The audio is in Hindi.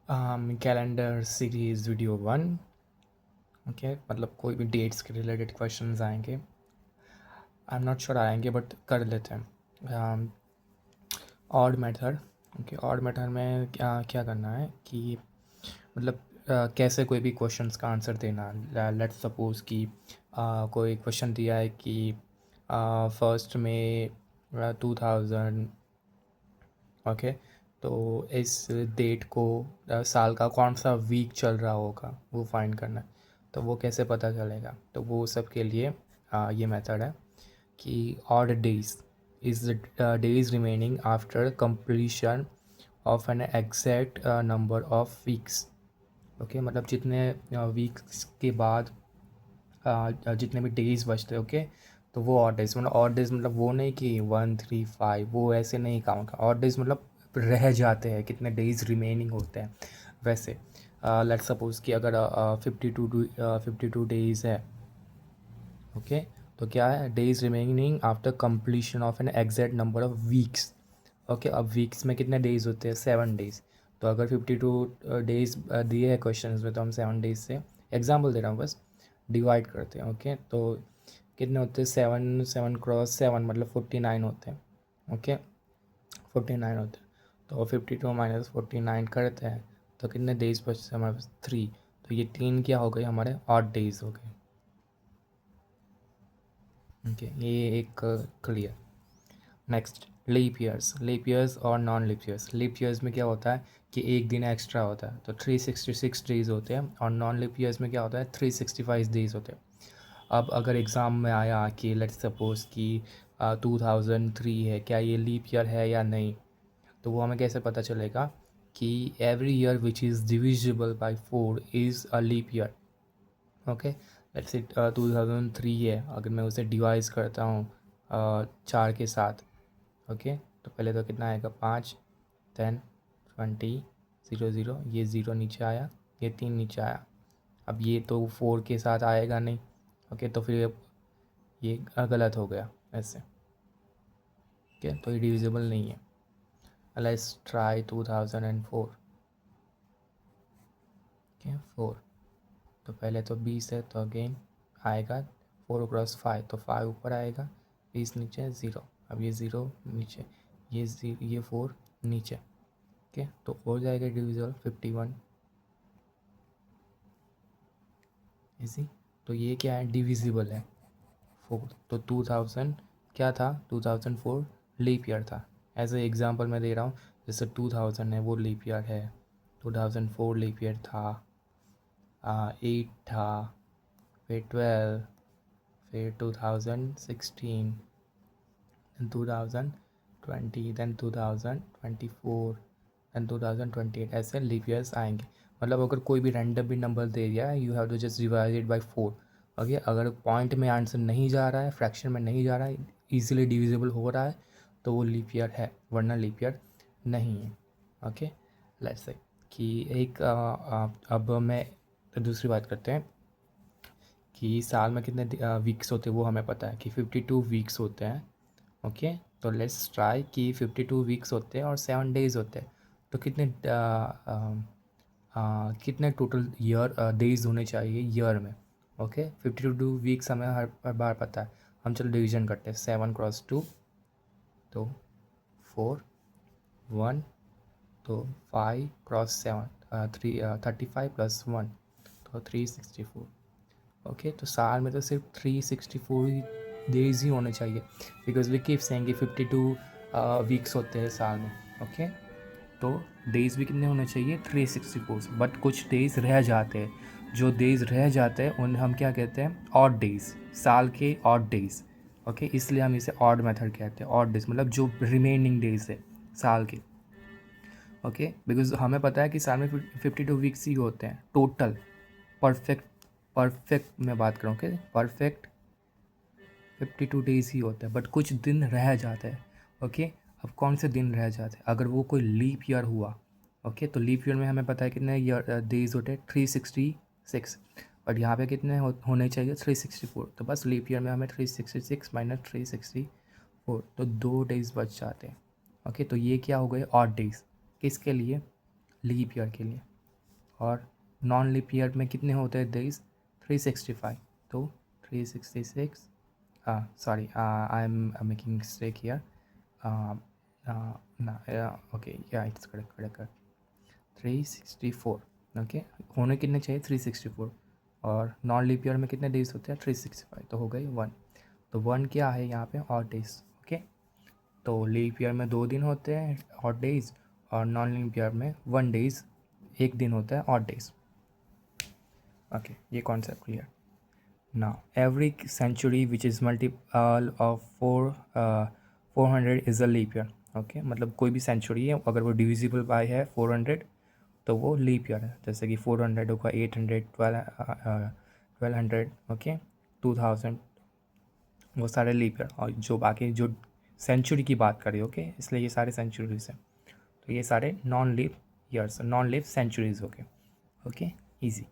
Calendar series video 1। ओके, मतलब कोई भी डेट्स के रिलेटेड क्वेश्चंस आएंगे। आई एम नॉट श्योर आएंगे बट कर लेते हैं। Odd method. Okay, odd method में क्या क्या करना है कि मतलब कैसे कोई भी क्वेश्चंस का आंसर देना। लेट्स सपोज कि कोई क्वेश्चन दिया है कि फर्स्ट में 2000। ओके, तो इस डेट को साल का कौन सा वीक चल रहा होगा वो फाइंड करना है। तो वो कैसे पता चलेगा, तो वो सब के लिए ये मेथड है कि odd days is days remaining after completion of an exact number of weeks. Okay, मतलब जितने वीक्स के बाद जितने भी डेज बचते हैं। ओके, तो वो ऑड डेज मतलब वो नहीं कि 1 3 5, वो ऐसे नहीं काउंट। ऑड डेज मतलब रह जाते हैं, कितने डेज रिमेनिंग होते हैं वैसे। लेट सपोज कि अगर 52 डेज है। ओके, तो क्या है, days remaining after completion of an exact number of weeks. Okay, अब वीक्स में कितने डेज होते हैं, 7 डेज। तो अगर 52 डेज दिए हैं क्वेश्चन में, तो हम 7 डेज से एग्जाम्पल दे रहा हूँ बस, डिवाइड करते हैं। ओके, तो कितने होते हैं, 7 7 × 7 मतलब 49 होते हैं। ओके, 49 होते हैं। तो 52 माइनस 49 करते हैं तो कितने डेज बचते हैं हमारे पास, 3। तो ये 3 क्या हो गए, हमारे ऑड डेज हो गए। ओके, ये एक क्लियर। नेक्स्ट, लीप ईयर्स और non leap years. Leap years में क्या होता है कि एक दिन एक्स्ट्रा होता है, तो 366 डेज होते हैं। और नॉन लीप ईयर्स में क्या होता है, 365 डेज होते हैं। अब अगर एग्ज़ाम में आया कि लेट्स सपोज़ कि 2003 है, क्या ये लीप ईयर है या नहीं, तो वो हमें कैसे पता चलेगा कि every year which is divisible by 4 is a leap year. Okay, let's it 2003 है, अगर मैं उसे डिवाइस करता हूँ 4 के साथ। ओके, तो पहले तो कितना आएगा, 5 10 20 0 0, ये 0 नीचे आया, ये 3 नीचे आया। अब ये तो 4 के साथ आएगा नहीं। ओके, तो फिर ये गलत हो गया ऐसे। ओके, तो ये डिविजिबल नहीं है। Let's try 2004। ओके, 4, तो पहले तो 20 है, तो अगेन आएगा 4 × 5, तो 5 ऊपर आएगा, 20 नीचे, 0। अब ये 0 नीचे, ये 4 नीचे। ओके, तो हो जाएगा डिविजिबल 51 इसी। तो ये क्या है, डिविजिबल है 4। तो 2000 क्या था, 2004 लीप ईयर था। एज ए एग्जांपल मैं दे रहा हूँ, जैसे 2000 है वो लीप ईयर है, 2004 लीप ईयर था, 8 था, फिर 12, फिर 2016, then 2020, then 2024, then 2028, ऐसे लीप ईयर्स आएंगे। मतलब अगर कोई भी रैंडम भी नंबर दे दिया है, you have to just divide it by 4। Okay, अगर पॉइंट में आंसर नहीं जा रहा है, फ्रैक्शन में नहीं जा रहा है, ईजिली डिविजिबल हो रहा है, तो वो लीप ईयर है, वरना लीप ईयर नहीं है। ओके, लेट्स से कि एक अब मैं दूसरी बात करते हैं कि साल में कितने वीक्स होते हैं, वो हमें पता है कि 52 वीक्स होते हैं। ओके, तो लेट्स ट्राई कि 52 वीक्स होते हैं और 7 डेज होते हैं, तो कितने टोटल ईयर डेज होने चाहिए ईयर में। ओके, 52 वीक्स हमें हर बार पता है। हम चलो डिवीजन करते हैं, 7 × 2, तो 4, 1, तो 5 × 7, 35 + 1, तो 364। ओके, तो साल में तो सिर्फ 364 डेज ही होने चाहिए, बिकॉज वी कीप सेइंग कि 52 वीक्स होते हैं साल में। ओके, तो डेज भी कितने होने चाहिए, 364। बट कुछ डेज रह जाते हैं, जो डेज रह जाते हैं उन्हें हम क्या कहते हैं, ऑड डेज, साल के ऑड डेज। ओके, इसलिए हम इसे ऑड मेथड कहते हैं। ऑड डेज मतलब जो रिमेनिंग डेज है साल के। ओके, बिकॉज हमें पता है कि साल में 52 वीक्स ही होते हैं टोटल। परफेक्ट, परफेक्ट मैं बात करूँ, ओके, परफेक्ट 52 डेज ही होता है, बट कुछ दिन रह जाते हैं। ओके, अब कौन से दिन रह जाते हैं, अगर वो कोई लीप ईयर हुआ। ओके, तो लीप ईयर में हमें पता है कितने ईयर डेज होते हैं, 366। बट यहाँ पे कितने होने चाहिए, 364। तो बस लीप ईयर में हमें 366 माइनस 364, तो 2 डेज बच जाते हैं। ओके, तो ये क्या हो गए, ऑड डेज। किसके लिए, लीप ईयर के लिए। और नॉन लीप ईयर में कितने होते हैं डेज? 365। तो 366, sorry, I'm making mistake here. No, okay, yeah, it's correct. 364, okay. होने कितने चाहिए? 364। और नॉन लीप ईयर में कितने डेज होते हैं? 365, तो हो गई 1। तो 1 क्या है यहाँ पे? Odd days, okay. तो लीप ईयर में 2 दिन होते हैं ऑड डेज, और नॉन लीप ईयर में 1 डेज, 1 दिन होता है ऑड डेज, ओके। ये concept clear. Now, every century which is multiple of 400 is a leap year. Okay, मतलब कोई भी सेंचुरी है अगर वो डिविजिबल बाय है 400 तो वो लीप ईयर है। जैसे कि 400 होगा, 800, 1200, ओके, 2000, वो सारे लीप ईयर। और जो बाकी जो सेंचुरी की बात करें, ओके, इसलिए ये सारे सेंचुरीज हैं। तो ये सारे non leap years, non leap centuries हो गए, ओके, ईजी।